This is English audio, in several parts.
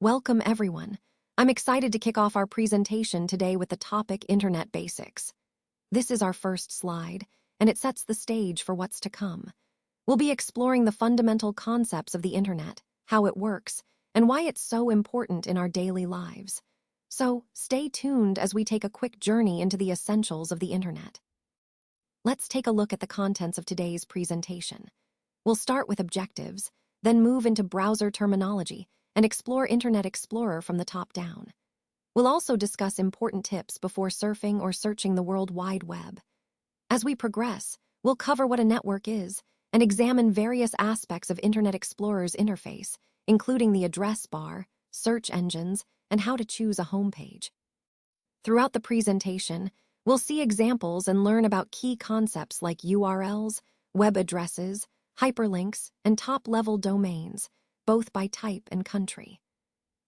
Welcome, everyone. I'm excited to kick off our presentation today with the topic Internet Basics. This is our first slide, and it sets the stage for what's to come. We'll be exploring the fundamental concepts of the Internet, how it works, and why it's so important in our daily lives. So, stay tuned as we take a quick journey into the essentials of the Internet. Let's take a look at the contents of today's presentation. We'll start with objectives, then move into browser terminology, and explore Internet Explorer from the top down. We'll also discuss important tips before surfing or searching the World Wide Web. As we progress, we'll cover what a network is and examine various aspects of Internet Explorer's interface, including the address bar, search engines, and how to choose a homepage. Throughout the presentation, we'll see examples and learn about key concepts like URLs, web addresses, hyperlinks, and top-level domains, both by type and country.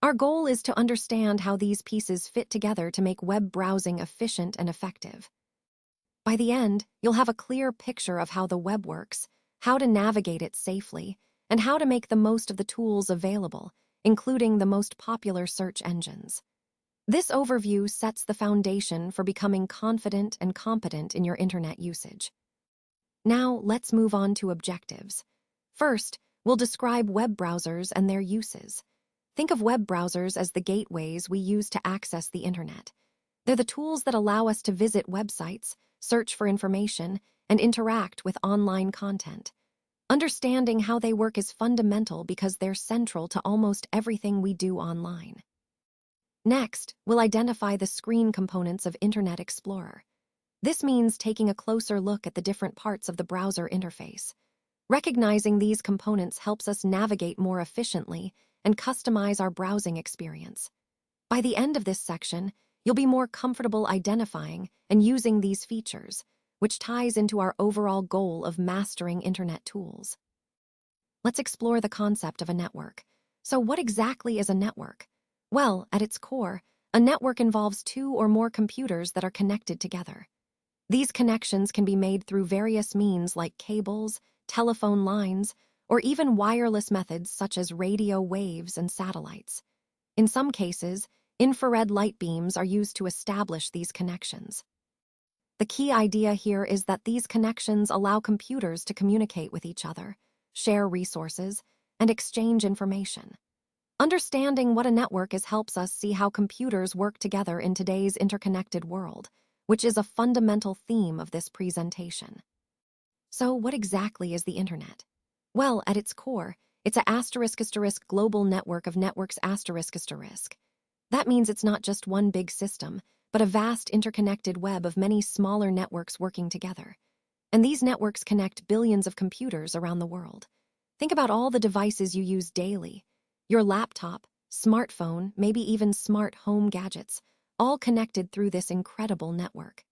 Our goal is to understand how these pieces fit together to make web browsing efficient and effective. By the end, you'll have a clear picture of how the web works, how to navigate it safely, and how to make the most of the tools available, including the most popular search engines. This overview sets the foundation for becoming confident and competent in your Internet usage. Now, let's move on to objectives. First, we'll describe web browsers and their uses. Think of web browsers as the gateways we use to access the Internet. They're the tools that allow us to visit websites, search for information, and interact with online content. Understanding how they work is fundamental because they're central to almost everything we do online. Next, we'll identify the screen components of Internet Explorer. This means taking a closer look at the different parts of the browser interface. Recognizing these components helps us navigate more efficiently and customize our browsing experience. By the end of this section, you'll be more comfortable identifying and using these features, which ties into our overall goal of mastering Internet tools. Let's explore the concept of a network. So what exactly is a network? Well, at its core, a network involves two or more computers that are connected together. These connections can be made through various means like cables, telephone lines, or even wireless methods such as radio waves and satellites. In some cases, infrared light beams are used to establish these connections. The key idea here is that these connections allow computers to communicate with each other, share resources, and exchange information. Understanding what a network is helps us see how computers work together in today's interconnected world, which is a fundamental theme of this presentation. So, what exactly is the Internet? Well, at its core, it's a *** global network of networks ***. That means it's not just one big system, but a vast interconnected web of many smaller networks working together. And these networks connect billions of computers around the world. Think about all the devices you use daily. Your laptop, smartphone, maybe even smart home gadgets, all connected through this incredible network.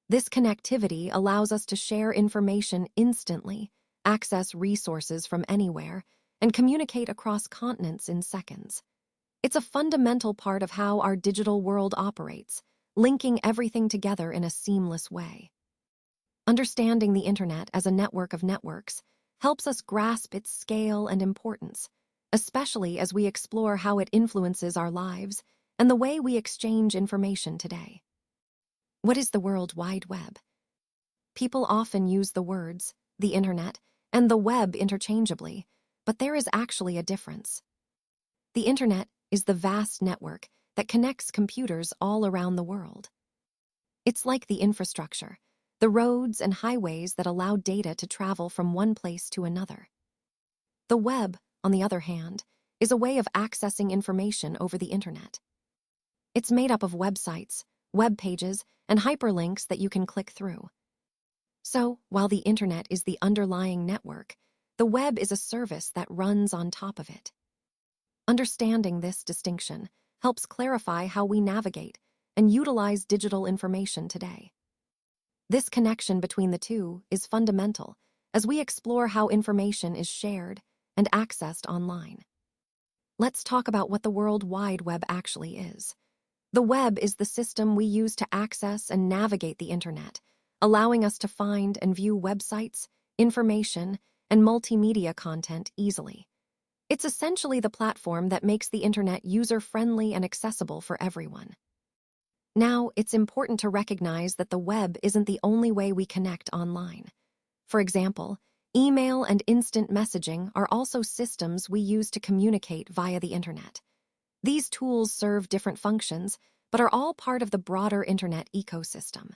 This connectivity allows us to share information instantly, access resources from anywhere, and communicate across continents in seconds. It's a fundamental part of how our digital world operates, linking everything together in a seamless way. Understanding the Internet as a network of networks helps us grasp its scale and importance, especially as we explore how it influences our lives and the way we exchange information today. What is the World Wide Web? People often use the words, the Internet, and the web interchangeably, but there is actually a difference. The Internet is the vast network that connects computers all around the world. It's like the infrastructure, the roads and highways that allow data to travel from one place to another. The web, on the other hand, is a way of accessing information over the Internet. It's made up of websites, web pages, and hyperlinks that you can click through. So, while the Internet is the underlying network, the web is a service that runs on top of it. Understanding this distinction helps clarify how we navigate and utilize digital information today. This connection between the two is fundamental as we explore how information is shared and accessed online. Let's talk about what the World Wide Web actually is. The web is the system we use to access and navigate the Internet, allowing us to find and view websites, information, and multimedia content easily. It's essentially the platform that makes the internet user-friendly and accessible for everyone. Now, it's important to recognize that the web isn't the only way we connect online. For example, email and instant messaging are also systems we use to communicate via the internet. These tools serve different functions, but are all part of the broader internet ecosystem.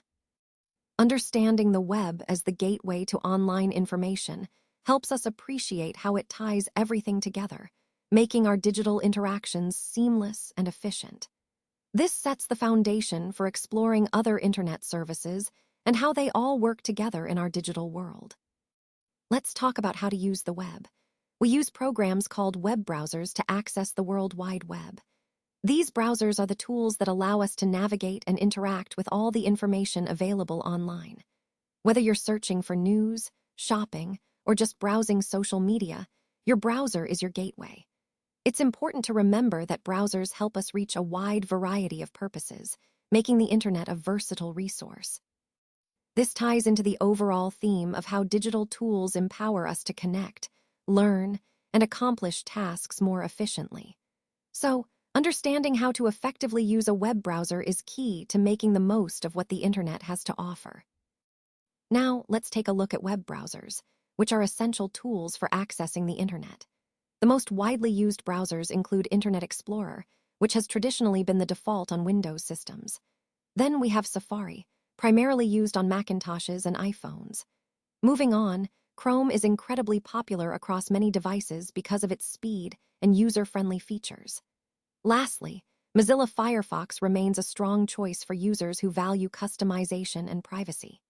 Understanding the web as the gateway to online information helps us appreciate how it ties everything together, making our digital interactions seamless and efficient. This sets the foundation for exploring other internet services and how they all work together in our digital world. Let's talk about how to use the web. We use programs called web browsers to access the World Wide Web. These browsers are the tools that allow us to navigate and interact with all the information available online. Whether you're searching for news, shopping, or just browsing social media, your browser is your gateway. It's important to remember that browsers help us reach a wide variety of purposes, making the internet a versatile resource. This ties into the overall theme of how digital tools empower us to connect, learn, and accomplish tasks more efficiently. So, understanding how to effectively use a web browser is key to making the most of what the internet has to offer. Now, let's take a look at web browsers, which are essential tools for accessing the internet. The most widely used browsers include Internet Explorer, which has traditionally been the default on Windows systems. Then we have Safari, primarily used on Macintoshes and iPhones. Moving on, Chrome is incredibly popular across many devices because of its speed and user-friendly features. Lastly, Mozilla Firefox remains a strong choice for users who value customization and privacy.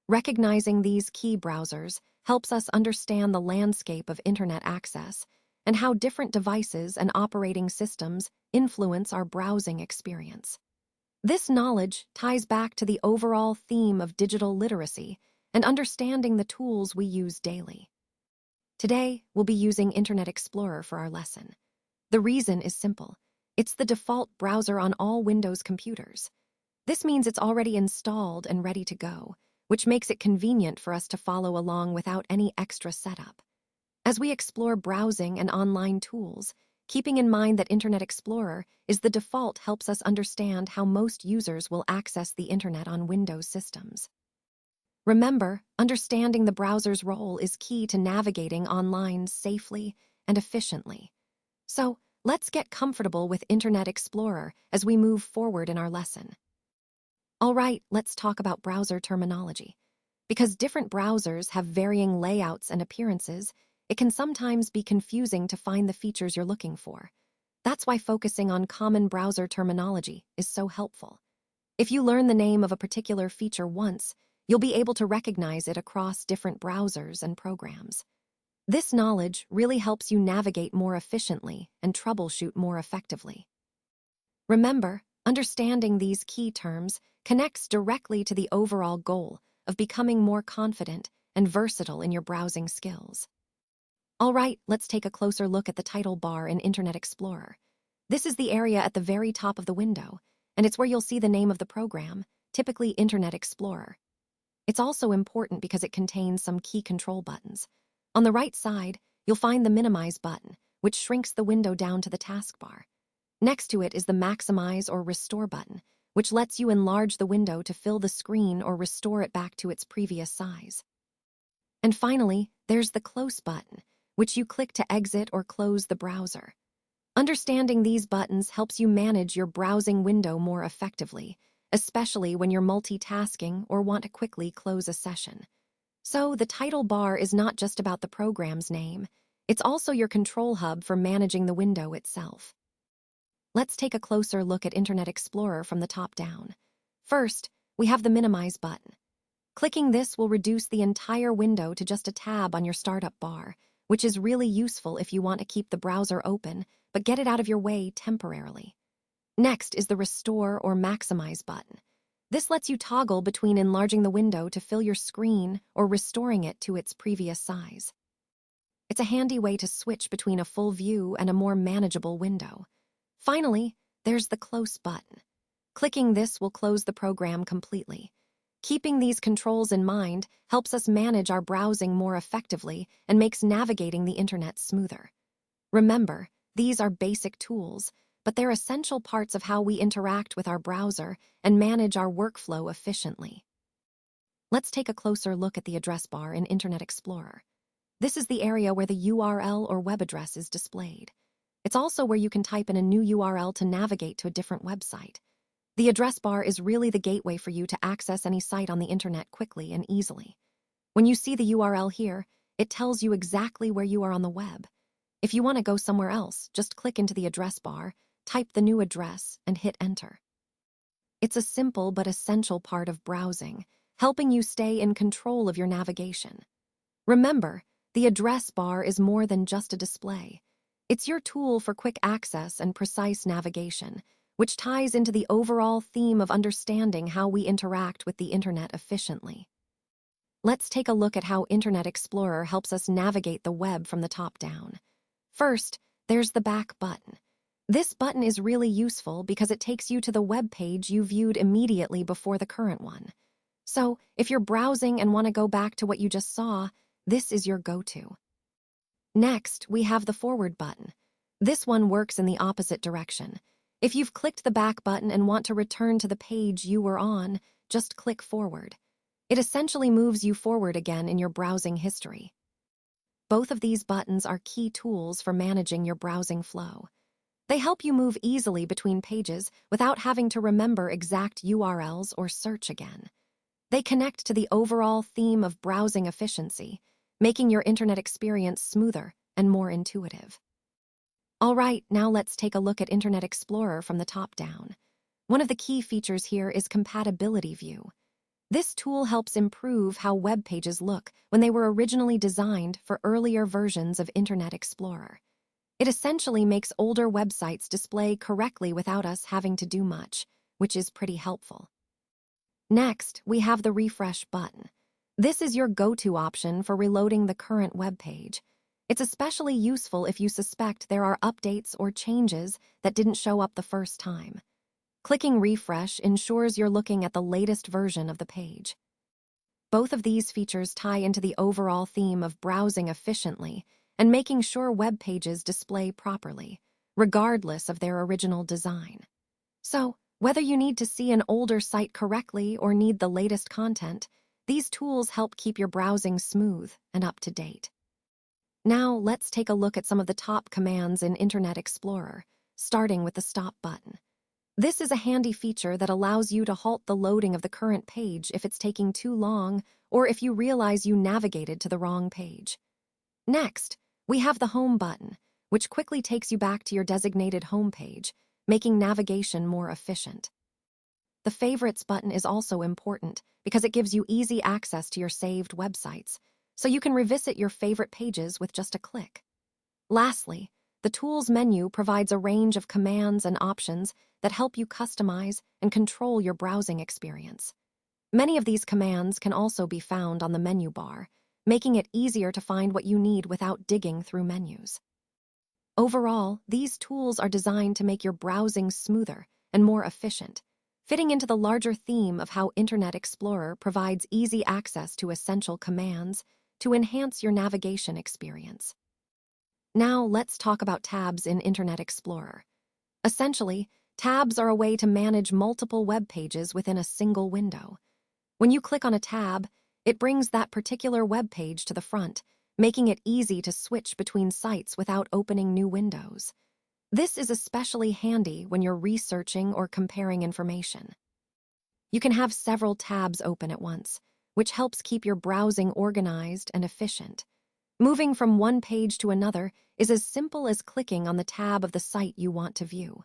Recognizing these key browsers helps us understand the landscape of internet access and how different devices and operating systems influence our browsing experience. This knowledge ties back to the overall theme of digital literacy and understanding the tools we use daily. Today, we'll be using Internet Explorer for our lesson. The reason is simple. It's the default browser on all Windows computers. This means it's already installed and ready to go, which makes it convenient for us to follow along without any extra setup. As we explore browsing and online tools, keeping in mind that Internet Explorer is the default helps us understand how most users will access the internet on Windows systems. Remember, understanding the browser's role is key to navigating online safely and efficiently. So, let's get comfortable with Internet Explorer as we move forward in our lesson. All right, let's talk about browser terminology. Because different browsers have varying layouts and appearances, it can sometimes be confusing to find the features you're looking for. That's why focusing on common browser terminology is so helpful. If you learn the name of a particular feature once, you'll be able to recognize it across different browsers and programs. This knowledge really helps you navigate more efficiently and troubleshoot more effectively. Remember, understanding these key terms connects directly to the overall goal of becoming more confident and versatile in your browsing skills. All right, let's take a closer look at the title bar in Internet Explorer. This is the area at the very top of the window, and it's where you'll see the name of the program, typically Internet Explorer. It's also important because it contains some key control buttons. On the right side, you'll find the Minimize button, which shrinks the window down to the taskbar. Next to it is the Maximize or Restore button, which lets you enlarge the window to fill the screen or restore it back to its previous size. And finally, there's the Close button, which you click to exit or close the browser. Understanding these buttons helps you manage your browsing window more effectively, especially when you're multitasking or want to quickly close a session. So, the title bar is not just about the program's name, it's also your control hub for managing the window itself. Let's take a closer look at Internet Explorer from the top down. First, we have the Minimize button. Clicking this will reduce the entire window to just a tab on your startup bar, which is really useful if you want to keep the browser open, but get it out of your way temporarily. Next is the Restore or Maximize button. This lets you toggle between enlarging the window to fill your screen or restoring it to its previous size. It's a handy way to switch between a full view and a more manageable window. Finally, there's the Close button. Clicking this will close the program completely. Keeping these controls in mind helps us manage our browsing more effectively and makes navigating the internet smoother. Remember, these are basic tools, but they're essential parts of how we interact with our browser and manage our workflow efficiently. Let's take a closer look at the address bar in Internet Explorer. This is the area where the URL or web address is displayed. It's also where you can type in a new URL to navigate to a different website. The address bar is really the gateway for you to access any site on the internet quickly and easily. When you see the URL here, it tells you exactly where you are on the web. If you want to go somewhere else, just click into the address bar, type the new address, and hit enter. It's a simple but essential part of browsing, helping you stay in control of your navigation. Remember, the address bar is more than just a display. It's your tool for quick access and precise navigation, which ties into the overall theme of understanding how we interact with the internet efficiently. Let's take a look at how Internet Explorer helps us navigate the web from the top down. First, there's the back button. This button is really useful because it takes you to the web page you viewed immediately before the current one. So, if you're browsing and want to go back to what you just saw, this is your go-to. Next, we have the forward button. This one works in the opposite direction. If you've clicked the back button and want to return to the page you were on, just click forward. It essentially moves you forward again in your browsing history. Both of these buttons are key tools for managing your browsing flow. They help you move easily between pages without having to remember exact URLs or search again. They connect to the overall theme of browsing efficiency, making your internet experience smoother and more intuitive. All right, now let's take a look at Internet Explorer from the top down. One of the key features here is Compatibility View. This tool helps improve how web pages look when they were originally designed for earlier versions of Internet Explorer. It essentially makes older websites display correctly without us having to do much, which is pretty helpful. Next, we have the refresh button. This is your go-to option for reloading the current web page. It's especially useful if you suspect there are updates or changes that didn't show up the first time. Clicking refresh ensures you're looking at the latest version of the page. Both of these features tie into the overall theme of browsing efficiently and making sure web pages display properly, regardless of their original design. So, whether you need to see an older site correctly or need the latest content, these tools help keep your browsing smooth and up to date. Now, let's take a look at some of the top commands in Internet Explorer, starting with the stop button. This is a handy feature that allows you to halt the loading of the current page if it's taking too long or if you realize you navigated to the wrong page. Next, we have the home button, which quickly takes you back to your designated home page, making navigation more efficient. The Favorites button is also important because it gives you easy access to your saved websites, so you can revisit your favorite pages with just a click. Lastly, the Tools menu provides a range of commands and options that help you customize and control your browsing experience. Many of these commands can also be found on the menu bar, making it easier to find what you need without digging through menus. Overall, these tools are designed to make your browsing smoother and more efficient, fitting into the larger theme of how Internet Explorer provides easy access to essential commands to enhance your navigation experience. Now, let's talk about tabs in Internet Explorer. Essentially, tabs are a way to manage multiple web pages within a single window. When you click on a tab, it brings that particular web page to the front, making it easy to switch between sites without opening new windows. This is especially handy when you're researching or comparing information. You can have several tabs open at once, which helps keep your browsing organized and efficient. Moving from one page to another is as simple as clicking on the tab of the site you want to view.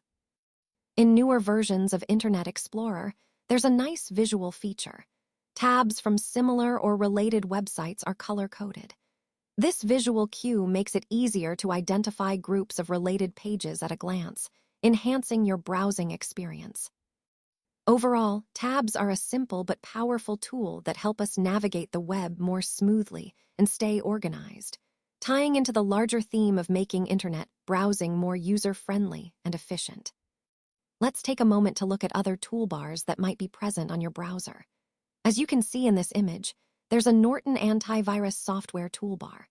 In newer versions of Internet Explorer, there's a nice visual feature. Tabs from similar or related websites are color-coded. This visual cue makes it easier to identify groups of related pages at a glance, enhancing your browsing experience. Overall, tabs are a simple but powerful tool that help us navigate the web more smoothly and stay organized, tying into the larger theme of making internet browsing more user-friendly and efficient. Let's take a moment to look at other toolbars that might be present on your browser. As you can see in this image, there's a Norton antivirus software toolbar.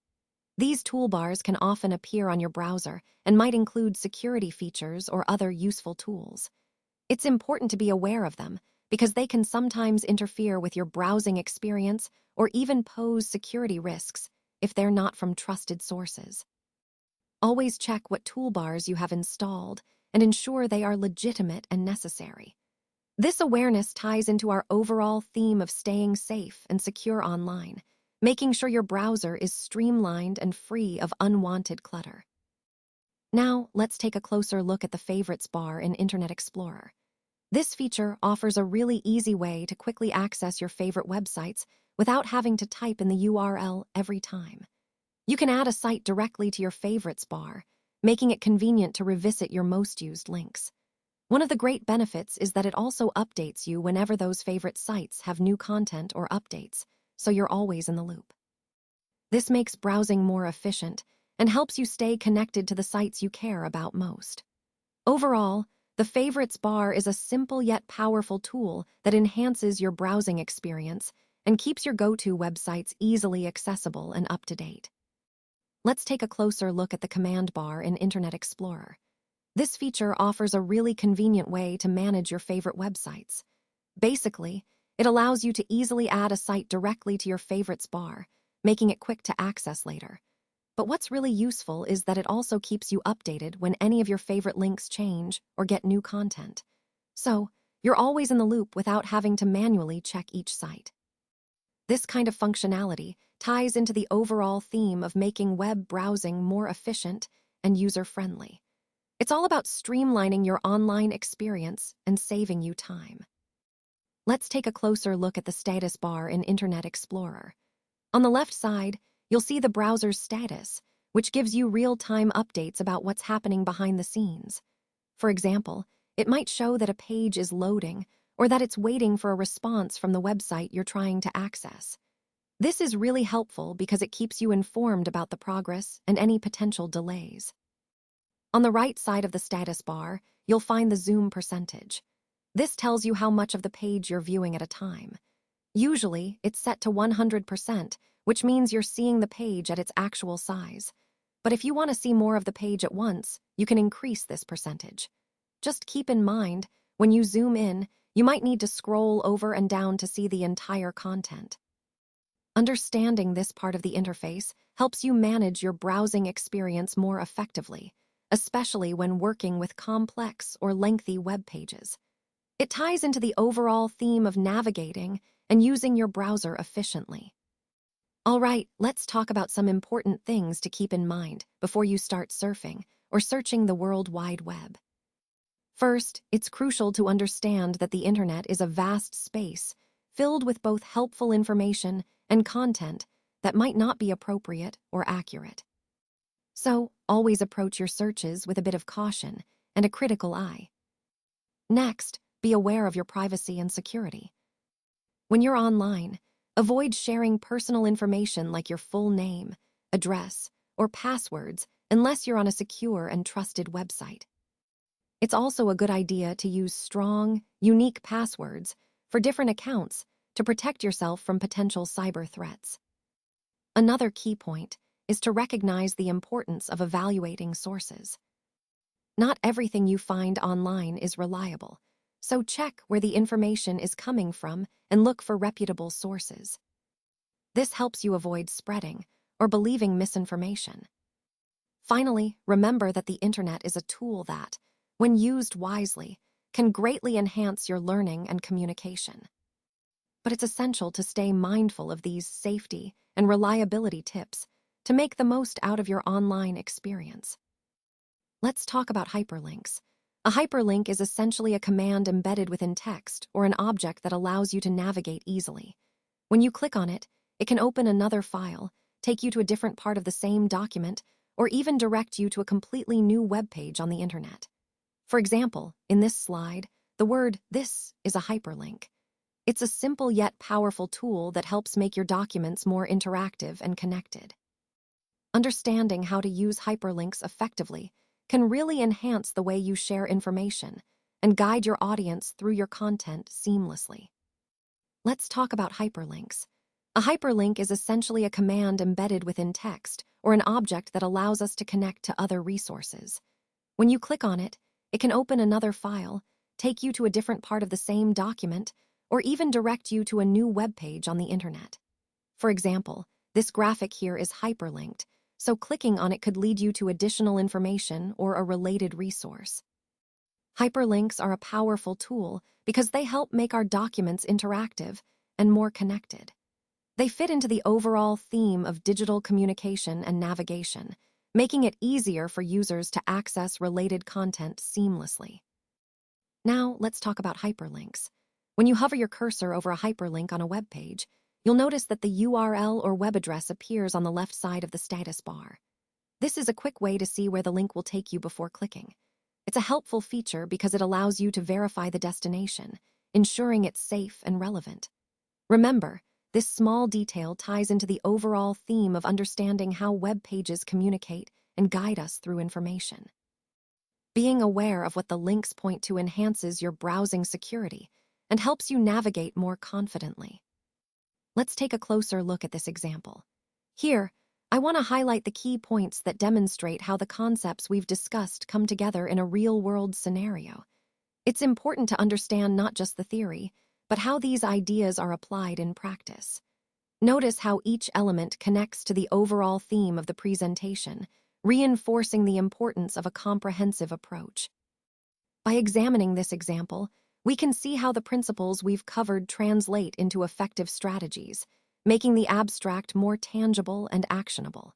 These toolbars can often appear on your browser and might include security features or other useful tools. It's important to be aware of them because they can sometimes interfere with your browsing experience or even pose security risks if they're not from trusted sources. Always check what toolbars you have installed and ensure they are legitimate and necessary. This awareness ties into our overall theme of staying safe and secure online, making sure your browser is streamlined and free of unwanted clutter. Now, let's take a closer look at the Favorites bar in Internet Explorer. This feature offers a really easy way to quickly access your favorite websites without having to type in the URL every time. You can add a site directly to your Favorites bar, making it convenient to revisit your most used links. One of the great benefits is that it also updates you whenever those favorite sites have new content or updates, so you're always in the loop. This makes browsing more efficient and helps you stay connected to the sites you care about most. Overall, the Favorites bar is a simple yet powerful tool that enhances your browsing experience and keeps your go-to websites easily accessible and up-to-date. Let's take a closer look at the command bar in Internet Explorer. This feature offers a really convenient way to manage your favorite websites. Basically, it allows you to easily add a site directly to your Favorites bar, making it quick to access later. But what's really useful is that it also keeps you updated when any of your favorite links change or get new content. So, you're always in the loop without having to manually check each site. This kind of functionality ties into the overall theme of making web browsing more efficient and user-friendly. It's all about streamlining your online experience and saving you time. Let's take a closer look at the status bar in Internet Explorer. On the left side, you'll see the browser's status, which gives you real-time updates about what's happening behind the scenes. For example, it might show that a page is loading or that it's waiting for a response from the website you're trying to access. This is really helpful because it keeps you informed about the progress and any potential delays. On the right side of the status bar, you'll find the zoom percentage. This tells you how much of the page you're viewing at a time. Usually, it's set to 100%, which means you're seeing the page at its actual size. But if you want to see more of the page at once, you can increase this percentage. Just keep in mind, when you zoom in, you might need to scroll over and down to see the entire content. Understanding this part of the interface helps you manage your browsing experience more effectively, especially when working with complex or lengthy web pages. It ties into the overall theme of navigating and using your browser efficiently. All right, let's talk about some important things to keep in mind before you start surfing or searching the World Wide Web. First, it's crucial to understand that the internet is a vast space filled with both helpful information and content that might not be appropriate or accurate. So, always approach your searches with a bit of caution and a critical eye. Next, be aware of your privacy and security. When you're online, avoid sharing personal information like your full name, address, or passwords unless you're on a secure and trusted website. It's also a good idea to use strong, unique passwords for different accounts to protect yourself from potential cyber threats. Another key point is to recognize the importance of evaluating sources. Not everything you find online is reliable, so check where the information is coming from and look for reputable sources. This helps you avoid spreading or believing misinformation. Finally, remember that the internet is a tool that, when used wisely, can greatly enhance your learning and communication. But it's essential to stay mindful of these safety and reliability tips to make the most out of your online experience. Let's talk about hyperlinks. A hyperlink is essentially a command embedded within text or an object that allows you to navigate easily. When you click on it, it can open another file, take you to a different part of the same document, or even direct you to a completely new web page on the internet. For example, in this slide, the word "this" is a hyperlink. It's a simple yet powerful tool that helps make your documents more interactive and connected. Understanding how to use hyperlinks effectively can really enhance the way you share information and guide your audience through your content seamlessly. Let's talk about hyperlinks. A hyperlink is essentially a command embedded within text or an object that allows us to connect to other resources. When you click on it, it can open another file, take you to a different part of the same document, or even direct you to a new web page on the internet. For example, this graphic here is hyperlinked, so clicking on it could lead you to additional information or a related resource. Hyperlinks are a powerful tool because they help make our documents interactive and more connected. They fit into the overall theme of digital communication and navigation, making it easier for users to access related content seamlessly. Now, let's talk about hyperlinks. When you hover your cursor over a hyperlink on a web page, you'll notice that the URL or web address appears on the left side of the status bar. This is a quick way to see where the link will take you before clicking. It's a helpful feature because it allows you to verify the destination, ensuring it's safe and relevant. Remember, this small detail ties into the overall theme of understanding how web pages communicate and guide us through information. Being aware of what the links point to enhances your browsing security and helps you navigate more confidently. Let's take a closer look at this example. Here, I want to highlight the key points that demonstrate how the concepts we've discussed come together in a real-world scenario. It's important to understand not just the theory, but how these ideas are applied in practice. Notice how each element connects to the overall theme of the presentation, reinforcing the importance of a comprehensive approach. By examining this example, we can see how the principles we've covered translate into effective strategies, making the abstract more tangible and actionable.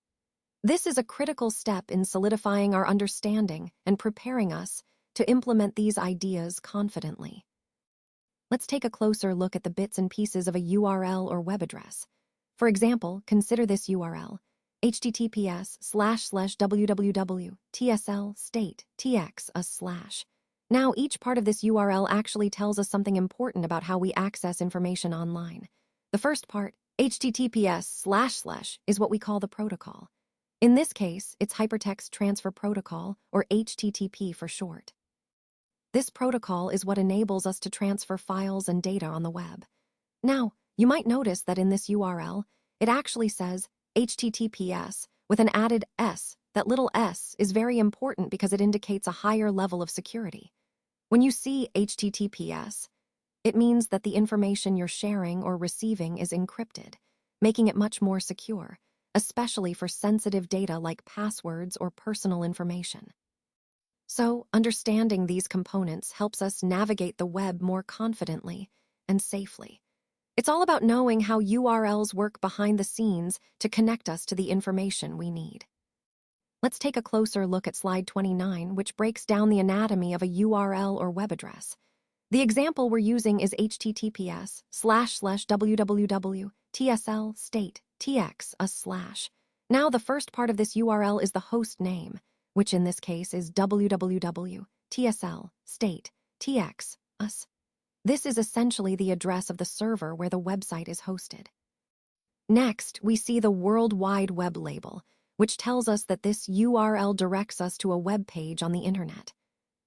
This is a critical step in solidifying our understanding and preparing us to implement these ideas confidently. Let's take a closer look at the bits and pieces of a URL or web address. For example, consider this URL, https://www.tsl.state.tx/. Now, each part of this URL actually tells us something important about how we access information online. The first part, https://, is what we call the protocol. In this case, it's Hypertext Transfer Protocol, or HTTP for short. This protocol is what enables us to transfer files and data on the web. Now, you might notice that in this URL, it actually says HTTPS with an added S. That little S is very important because it indicates a higher level of security. When you see HTTPS, it means that the information you're sharing or receiving is encrypted, making it much more secure, especially for sensitive data like passwords or personal information. So, understanding these components helps us navigate the web more confidently and safely. It's all about knowing how URLs work behind the scenes to connect us to the information we need. Let's take a closer look at slide 29, which breaks down the anatomy of a URL or web address. The example we're using is https://www.tsl.state.tx/. Now, the first part of this URL is the host name, which in this case is www.tsl.state.tx/. This is essentially the address of the server where the website is hosted. Next, we see the World Wide Web label, which tells us that this URL directs us to a web page on the internet.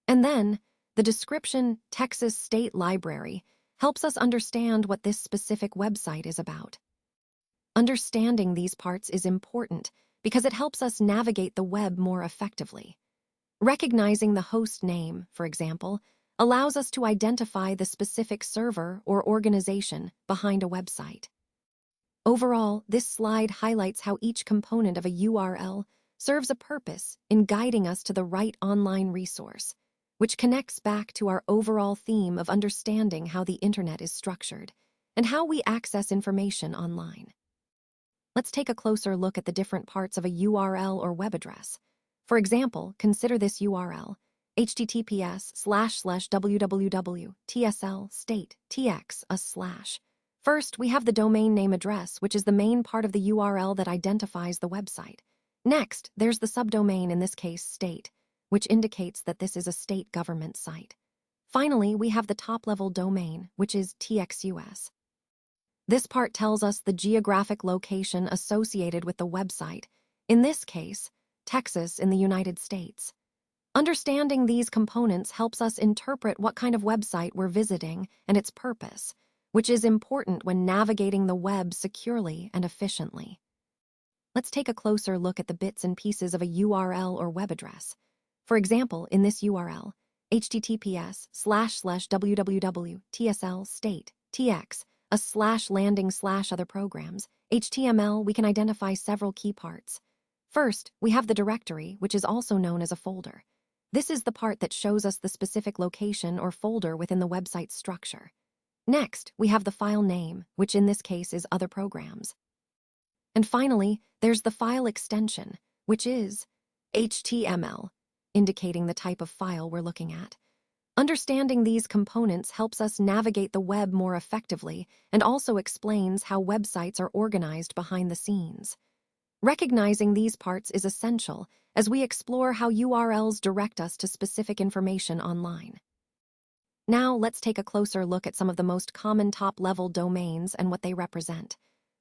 And then, the description Texas State Library helps us understand what this specific website is about. Understanding these parts is important because it helps us navigate the web more effectively. Recognizing the host name, for example, allows us to identify the specific server or organization behind a website. Overall, this slide highlights how each component of a URL serves a purpose in guiding us to the right online resource, which connects back to our overall theme of understanding how the internet is structured and how we access information online. Let's take a closer look at the different parts of a URL or web address. For example, consider this URL, https://www.tsl.state.tx/. First, we have the domain name address, which is the main part of the URL that identifies the website. Next, there's the subdomain, in this case state, which indicates that this is a state government site. Finally, we have the top-level domain, which is TXUS. This part tells us the geographic location associated with the website, in this case, Texas in the United States. Understanding these components helps us interpret what kind of website we're visiting and its purpose, which is important when navigating the web securely and efficiently. let's take a closer look at the bits and pieces of a URL or web address. For example, in this URL, https://www.tsl/state.tx, a /landing/other programs, HTML, we can identify several key parts. First, we have the directory, which is also known as a folder. This is the part that shows us the specific location or folder within the website's structure. Next, we have the file name, which in this case is other programs. And finally, there's the file extension, which is HTML, indicating the type of file we're looking at. Understanding these components helps us navigate the web more effectively and also explains how websites are organized behind the scenes. Recognizing these parts is essential as we explore how URLs direct us to specific information online. Now, let's take a closer look at some of the most common top-level domains and what they represent.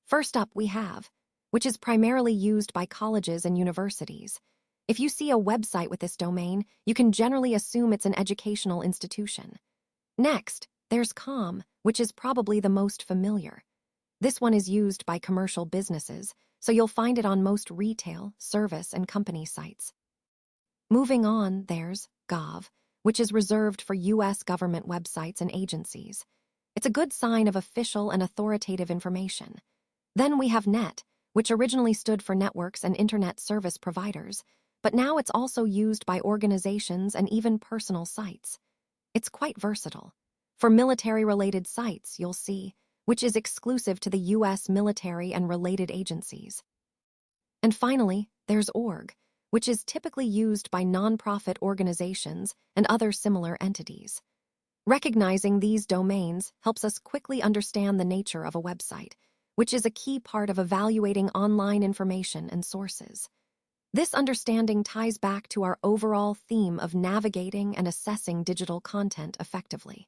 First up, we have, which is primarily used by colleges and universities. If you see a website with this domain, you can generally assume it's an educational institution. Next, there's .com, which is probably the most familiar. This one is used by commercial businesses, so you'll find it on most retail, service, and company sites. Moving on, there's .gov, which is reserved for U.S. government websites and agencies. It's a good sign of official and authoritative information. Then we have .net, which originally stood for networks and internet service providers, but now it's also used by organizations and even personal sites. It's quite versatile. For military-related sites, you'll see, which is exclusive to the U.S. military and related agencies. And finally, there's .org, which is typically used by nonprofit organizations and other similar entities. Recognizing these domains helps us quickly understand the nature of a website, which is a key part of evaluating online information and sources. This understanding ties back to our overall theme of navigating and assessing digital content effectively.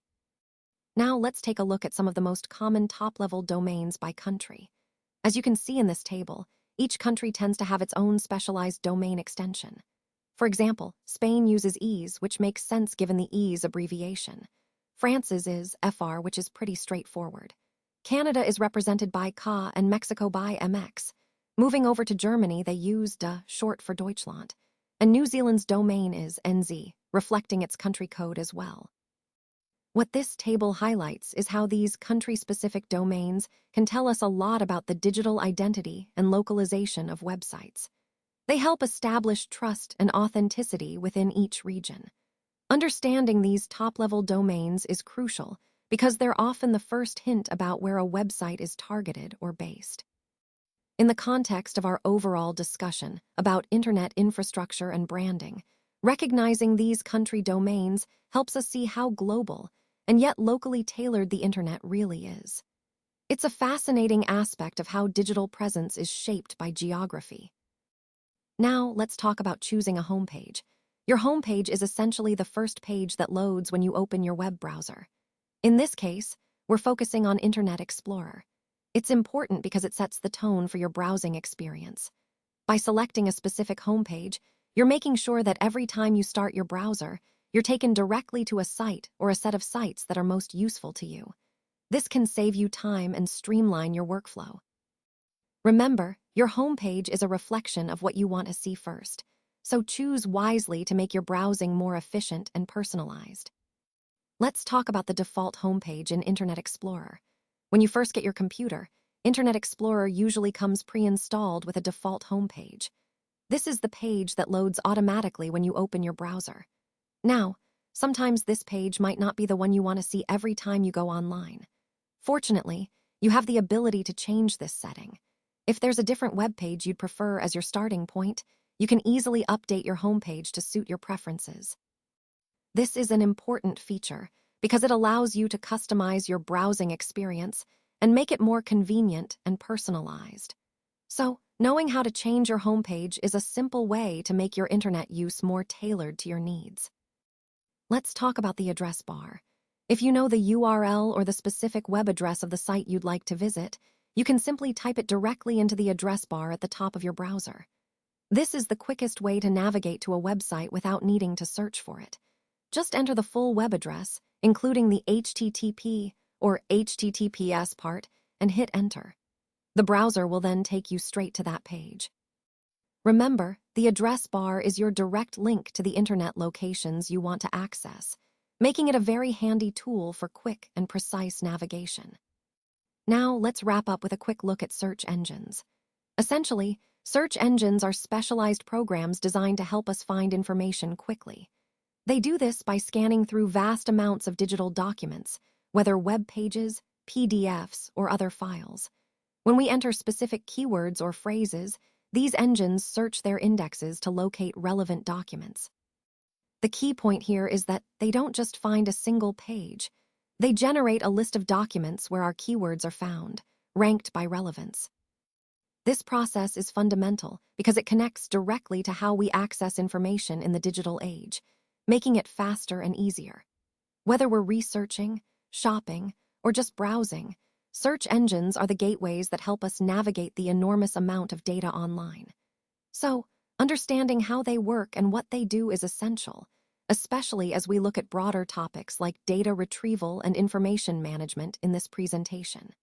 Now let's take a look at some of the most common top-level domains by country. As you can see in this table, each country tends to have its own specialized domain extension. For example, Spain uses EASE, which makes sense given the EASE abbreviation. France's is FR, which is pretty straightforward. Canada is represented by CA and Mexico by MX. Moving over to Germany, they use DE, short for Deutschland. And New Zealand's domain is NZ, reflecting its country code as well. What this table highlights is how these country-specific domains can tell us a lot about the digital identity and localization of websites. They help establish trust and authenticity within each region. Understanding these top-level domains is crucial because they're often the first hint about where a website is targeted or based. In the context of our overall discussion about internet infrastructure and branding, recognizing these country domains helps us see how global and yet locally tailored the internet really is. It's a fascinating aspect of how digital presence is shaped by geography. Now, let's talk about choosing a homepage. Your homepage is essentially the first page that loads when you open your web browser. In this case, we're focusing on Internet Explorer. It's important because it sets the tone for your browsing experience. By selecting a specific homepage, you're making sure that every time you start your browser, you're taken directly to a site or a set of sites that are most useful to you. This can save you time and streamline your workflow. Remember, your homepage is a reflection of what you want to see first, so choose wisely to make your browsing more efficient and personalized. Let's talk about the default homepage in Internet Explorer. When you first get your computer, Internet Explorer usually comes pre-installed with a default homepage. This is the page that loads automatically when you open your browser. Now, sometimes this page might not be the one you want to see every time you go online. Fortunately, you have the ability to change this setting. If there's a different web page you'd prefer as your starting point, you can easily update your homepage to suit your preferences. This is an important feature because it allows you to customize your browsing experience and make it more convenient and personalized. So, knowing how to change your homepage is a simple way to make your internet use more tailored to your needs. Let's talk about the address bar. If you know the URL or the specific web address of the site you'd like to visit, you can simply type it directly into the address bar at the top of your browser. This is the quickest way to navigate to a website without needing to search for it. Just enter the full web address, including the HTTP or HTTPS part, and hit enter. The browser will then take you straight to that page. Remember, the address bar is your direct link to the internet locations you want to access, making it a very handy tool for quick and precise navigation. Now, let's wrap up with a quick look at search engines. Essentially, search engines are specialized programs designed to help us find information quickly. They do this by scanning through vast amounts of digital documents, whether web pages, PDFs, or other files. When we enter specific keywords or phrases, these engines search their indexes to locate relevant documents. The key point here is that they don't just find a single page. They generate a list of documents where our keywords are found, ranked by relevance. This process is fundamental because it connects directly to how we access information in the digital age, making it faster and easier. Whether we're researching, shopping, or just browsing, search engines are the gateways that help us navigate the enormous amount of data online. So, understanding how they work and what they do is essential, especially as we look at broader topics like data retrieval and information management in this presentation.